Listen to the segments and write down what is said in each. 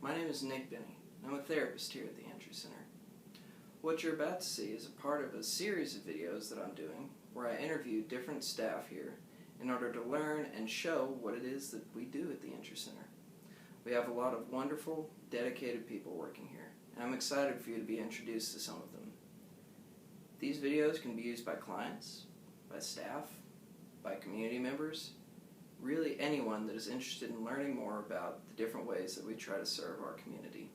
My name is Nick Benny. I'm a therapist here at the Andrew Center. What you're about to see is a part of a series of videos that I'm doing where I interview different staff here in order to learn and show what it is that we do at the Andrew Center. We have a lot of wonderful, dedicated people working here, and I'm excited for you to be introduced to some of them. These videos can be used by clients, by staff, by community members, really anyone that is interested in learning more about the different ways that we try to serve our community.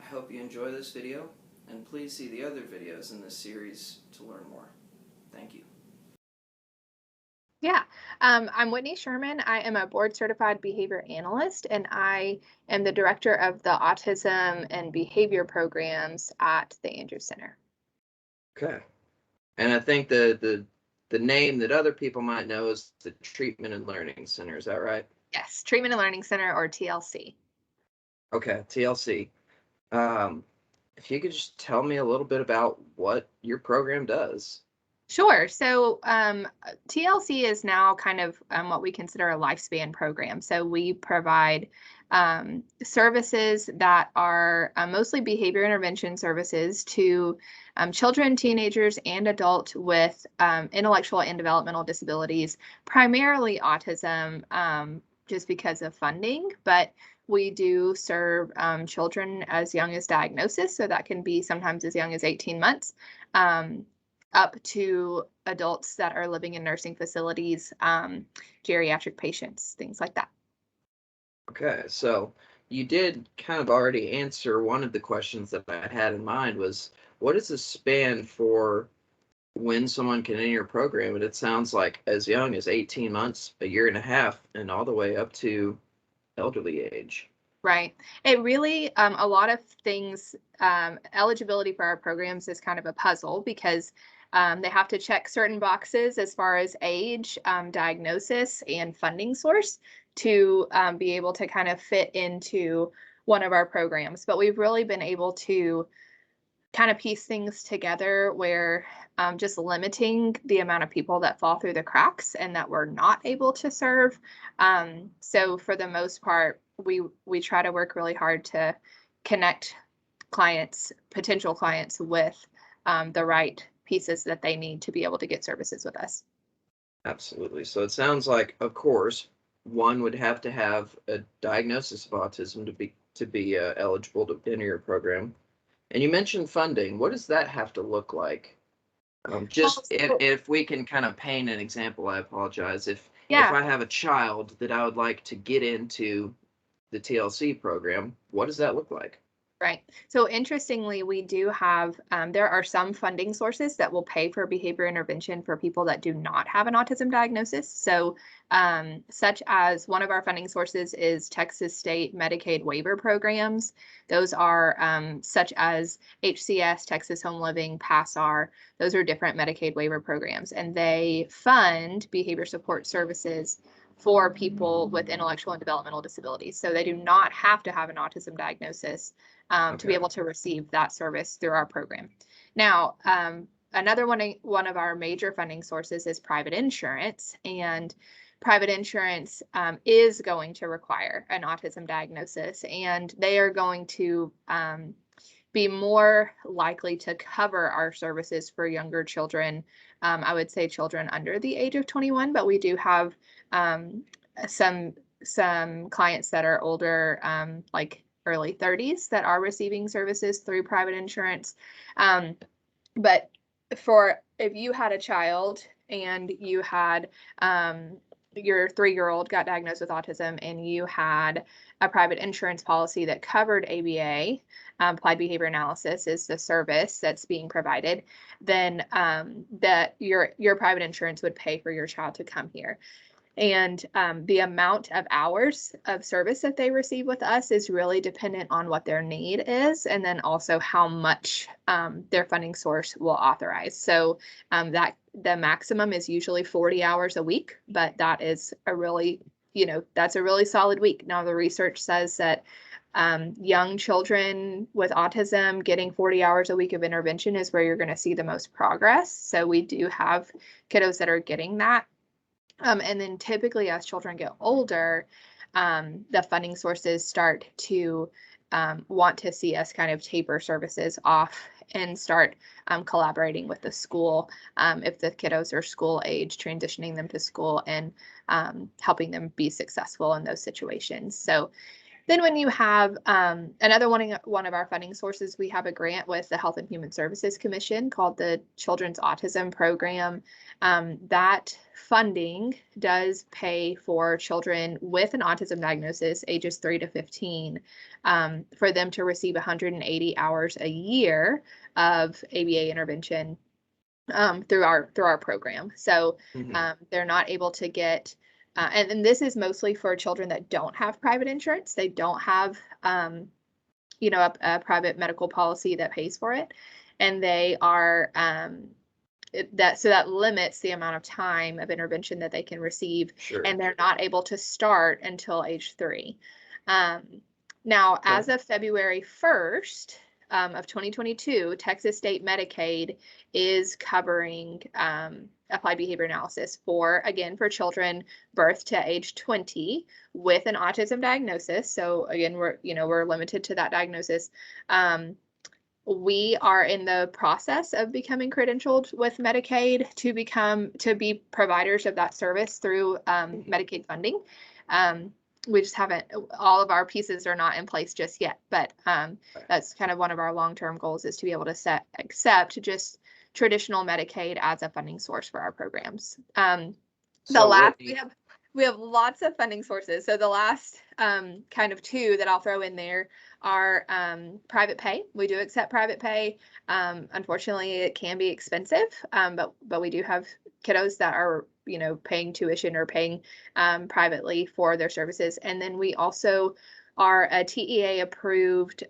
I hope you enjoy this video, and please see the other videos in this series to learn more. Thank you. Yeah, I'm Whitney Sherman. I am a board-certified behavior analyst, and I am the director of the autism and behavior programs at the Andrew Center. Okay. And I think the name that other people might know is the Treatment and Learning Center. Is that right? Yes, Treatment and Learning Center, or TLC. Okay, TLC. If you could just tell me a little bit about what your program does. Sure. So TLC is now kind of what we consider a lifespan program. So we provide services that are mostly behavior intervention services to children, teenagers, and adults with intellectual and developmental disabilities, primarily autism, just because of funding. But we do serve children as young as diagnosis, so that can be sometimes as young as 18 months. Up to adults that are living in nursing facilities, geriatric patients, things like that. Okay, so you did kind of already answer one of the questions that I had in mind was, what is the span for when someone can enter your program? And it sounds like as young as 18 months, a year and a half, and all the way up to elderly age. Right. It really, a lot of things, eligibility for our programs is kind of a puzzle because they have to check certain boxes as far as age, diagnosis, and funding source to be able to kind of fit into one of our programs. But we've really been able to kind of piece things together where just limiting the amount of people that fall through the cracks and that we're not able to serve. So for the most part, we try to work really hard to connect clients, potential clients, with the right pieces that they need to be able to get services with us. Absolutely. So it sounds like, of course, one would have to have a diagnosis of autism to be eligible to enter your program. And you mentioned funding. What does that have to look like? Just if we can kind of paint an example, I apologize. If I have a child that I would like to get into the TLC program, what does that look like? Right. So interestingly, we do have, there are some funding sources that will pay for behavior intervention for people that do not have an autism diagnosis. So such as one of our funding sources is Texas State Medicaid waiver programs. Those are such as HCS, Texas Home Living, PASSAR. Those are different Medicaid waiver programs, and they fund behavior support services for people with intellectual and developmental disabilities. So they do not have to have an autism diagnosis to be able to receive that service through our program. Now, another one of our major funding sources is private insurance, and private insurance is going to require an autism diagnosis, and they are going to be more likely to cover our services for younger children. I would say children under the age of 21, but we do have some clients that are older, like early 30s, that are receiving services through private insurance. But if you had a child and you had your 3-year-old got diagnosed with autism and you had a private insurance policy that covered ABA, applied behavior analysis is the service that's being provided, then that your private insurance would pay for your child to come here. And the amount of hours of service that they receive with us is really dependent on what their need is, and then also how much their funding source will authorize. So that the maximum is usually 40 hours a week, but that is a really, that's a really solid week. Now, the research says that young children with autism getting 40 hours a week of intervention is where you're going to see the most progress. So we do have kiddos that are getting that. And then typically as children get older, the funding sources start to want to see us kind of taper services off and start collaborating with the school if the kiddos are school age, transitioning them to school and helping them be successful in those situations. So then when you have another one of our funding sources, we have a grant with the Health and Human Services Commission called the Children's Autism Program. That funding does pay for children with an autism diagnosis, ages 3 to 15, for them to receive 180 hours a year of ABA intervention through our program. So they're not able to get and this is mostly for children that don't have private insurance. They don't have, a private medical policy that pays for it, and they are that limits the amount of time of intervention that they can receive, and they're not able to start until age 3. Now, as of February 1st of 2022, Texas State Medicaid is covering applied behavior analysis for children birth to age 20 with an autism diagnosis. So again, we're limited to that diagnosis. We are in the process of becoming credentialed with Medicaid to be providers of that service through Medicaid funding. We just haven't, all of our pieces are not in place just yet, but that's kind of one of our long-term goals, is to be able to accept just traditional Medicaid as a funding source for our programs. We have lots of funding sources. So the last kind of two that I'll throw in there are private pay. We do accept private pay. Unfortunately, it can be expensive, but we do have kiddos that are paying tuition or paying privately for their services. And then we also are a TEA approved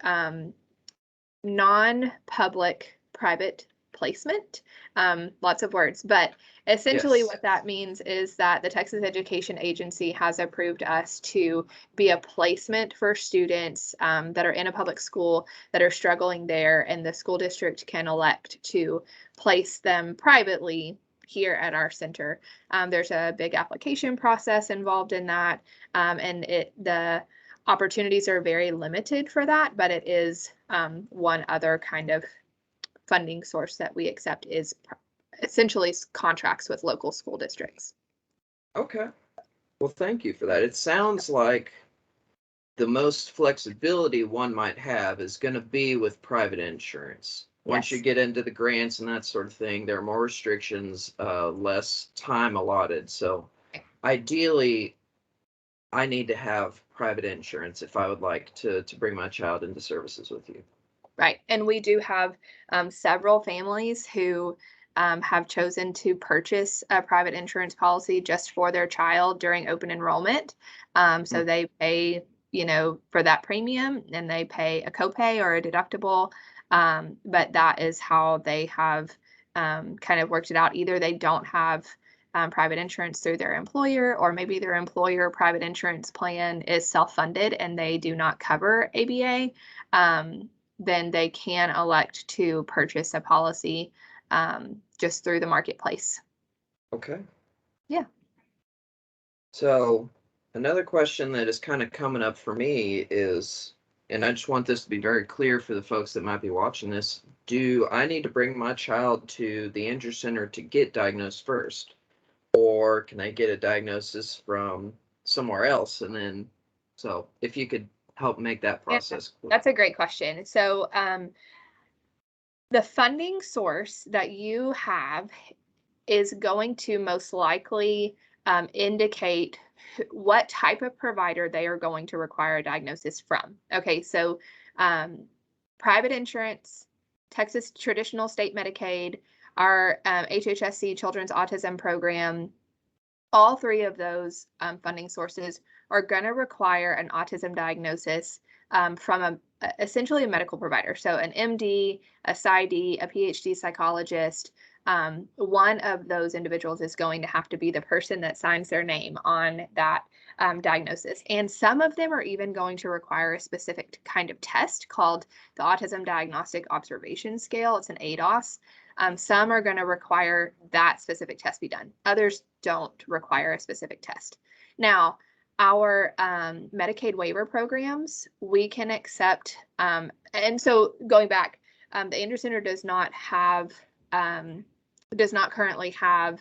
non-public private placement. Lots of words, but essentially what that means is that the Texas Education Agency has approved us to be a placement for students that are in a public school that are struggling there, and the school district can elect to place them privately here at our center. There's a big application process involved in that, and the opportunities are very limited for that, but it is one other kind of funding source that we accept is essentially contracts with local school districts. Okay. Well, thank you for that. It sounds like the most flexibility one might have is going to be with private insurance. Once you get into the grants and that sort of thing, there are more restrictions, less time allotted. So ideally, I need to have private insurance if I would like to bring my child into services with you. Right. And we do have several families who have chosen to purchase a private insurance policy just for their child during open enrollment. So they pay, for that premium, and they pay a copay or a deductible. But that is how they have kind of worked it out. Either they don't have private insurance through their employer, or maybe their employer private insurance plan is self-funded and they do not cover ABA. Then they can elect to purchase a policy just through the marketplace. Okay. Yeah. So another question that is kind of coming up for me is, and I just want this to be very clear for the folks that might be watching this, do I need to bring my child to the Andrew Center to get diagnosed first? Or can I get a diagnosis from somewhere else? And then, so if you could help make that process clear. That's a great question. So the funding source that you have is going to most likely indicate what type of provider they are going to require a diagnosis from. Okay, so private insurance, Texas traditional state Medicaid, our HHSC Children's Autism Program, all three of those funding sources are going to require an autism diagnosis from essentially a medical provider. So an MD, a PsyD, a PhD psychologist. One of those individuals is going to have to be the person that signs their name on that diagnosis. And some of them are even going to require a specific kind of test called the Autism Diagnostic Observation Scale. It's an ADOS. Some are going to require that specific test be done. Others don't require a specific test. Now, our Medicaid waiver programs, we can accept, and so going back, the Andrews Center does not currently have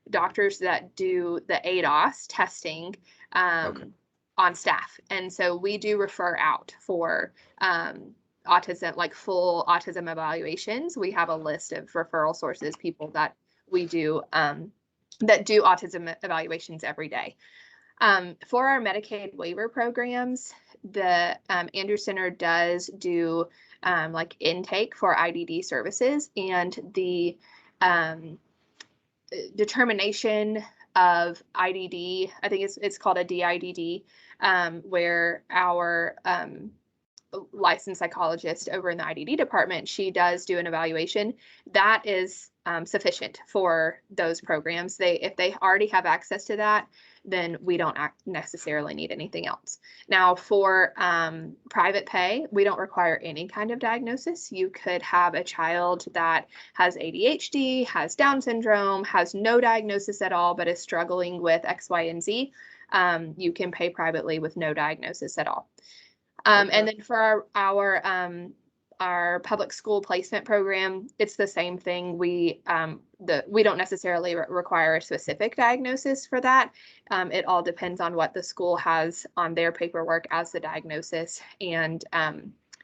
doctors that do the ADOS testing Okay. on staff. And so we do refer out for autism, like full autism evaluations. We have a list of referral sources, people that we do that do autism evaluations every day. For our Medicaid waiver programs, the Andrews Center does do like intake for IDD services, and the determination of IDD, I think it's called a DIDD, where our licensed psychologist over in the IDD department, she does do an evaluation. That is sufficient for those programs. If they already have access to that, then we don't necessarily need anything else. Now, for private pay, we don't require any kind of diagnosis. You could have a child that has ADHD, has Down syndrome, has no diagnosis at all, but is struggling with X, Y, and Z. You can pay privately with no diagnosis at all. And then for our public school placement program, it's the same thing. We don't necessarily require a specific diagnosis for that. It all depends on what the school has on their paperwork as the diagnosis, and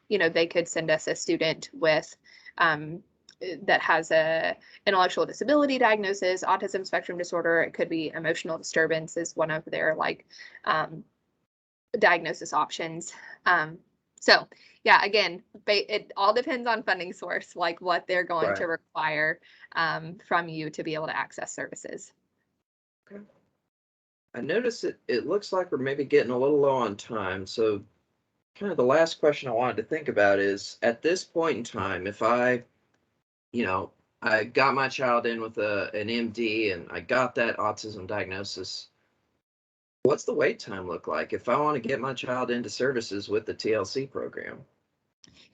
they could send us a student with that has a intellectual disability diagnosis, autism spectrum disorder. It could be emotional disturbance is one of their diagnosis options. So yeah, again, it all depends on funding source, like what they're going to require from you to be able to access services. Okay. I noticed it looks like we're maybe getting a little low on time. So kind of the last question I wanted to think about is, at this point in time, if I got my child in with an MD and I got that autism diagnosis, what's the wait time look like if I want to get my child into services with the TLC program?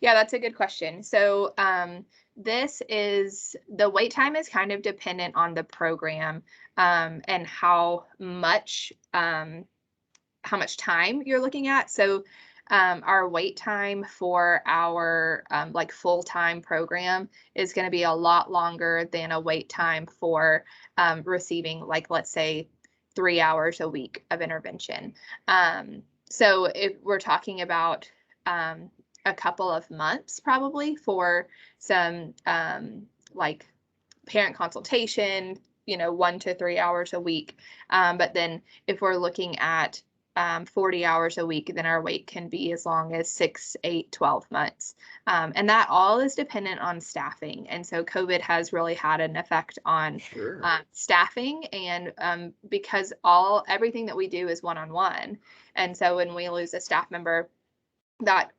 Yeah, that's a good question. So the wait time is kind of dependent on the program and how much time you're looking at. So our wait time for our full-time program is going to be a lot longer than a wait time for receiving, let's say, 3 hours a week of intervention. So if we're talking about a couple of months probably for some parent consultation, 1 to 3 hours a week. But then if we're looking at 40 hours a week, then our wait can be as long as 6, 8, 12 months. And that all is dependent on staffing. And so COVID has really had an effect on staffing, and because everything that we do is one-on-one. And so when we lose a staff member, that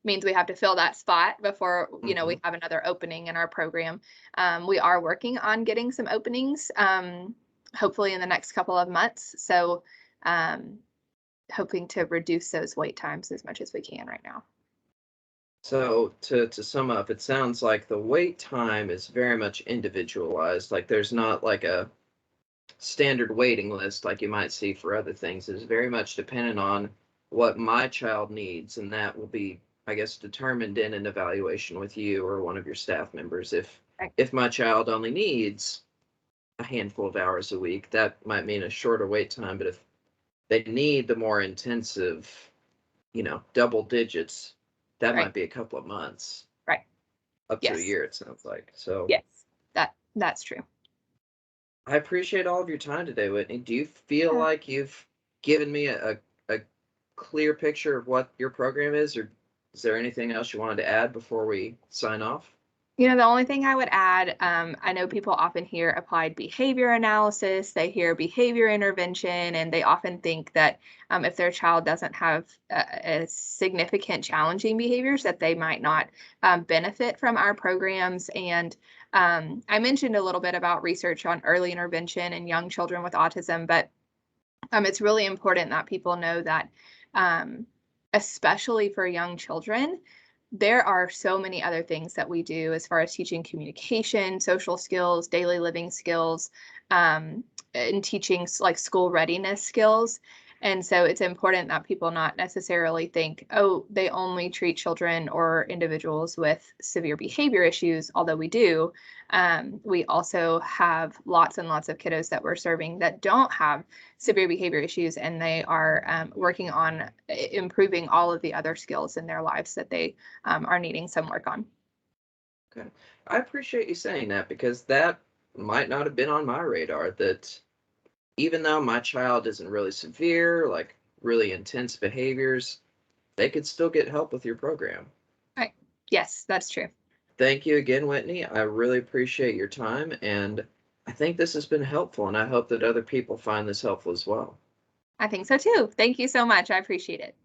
means we have to fill that spot before we have another opening in our program. We are working on getting some openings, hopefully in the next couple of months. So hoping to reduce those wait times as much as we can right now. So to sum up, it sounds like the wait time is very much individualized. Like there's not like a standard waiting list like you might see for other things. It's very much dependent on what my child needs, and that will be, I guess, determined in an evaluation with you or one of your staff members. If my child only needs a handful of hours a week, that might mean a shorter wait time. But if they need the more intensive, double digits, that might be a couple of months. Right. Up to a year, it sounds like. So yes, that's true. I appreciate all of your time today, Whitney. Do you feel like you've given me a clear picture of what your program is, or is there anything else you wanted to add before we sign off? The only thing I would add, I know people often hear applied behavior analysis, they hear behavior intervention, and they often think that if their child doesn't have a significant challenging behaviors, that they might not benefit from our programs. And I mentioned a little bit about research on early intervention in young children with autism, but it's really important that people know that, especially for young children, there are so many other things that we do as far as teaching communication, social skills, daily living skills, and teaching school readiness skills. And so it's important that people not necessarily think, oh, they only treat children or individuals with severe behavior issues, although we do. We also have lots and lots of kiddos that we're serving that don't have severe behavior issues, and they are working on improving all of the other skills in their lives that they are needing some work on. Okay. I appreciate you saying that because that might not have been on my radar that even though my child isn't really severe, like really intense behaviors, they could still get help with your program. Right. Yes, that's true. Thank you again, Whitney. I really appreciate your time, and I think this has been helpful, and I hope that other people find this helpful as well. I think so too. Thank you so much. I appreciate it.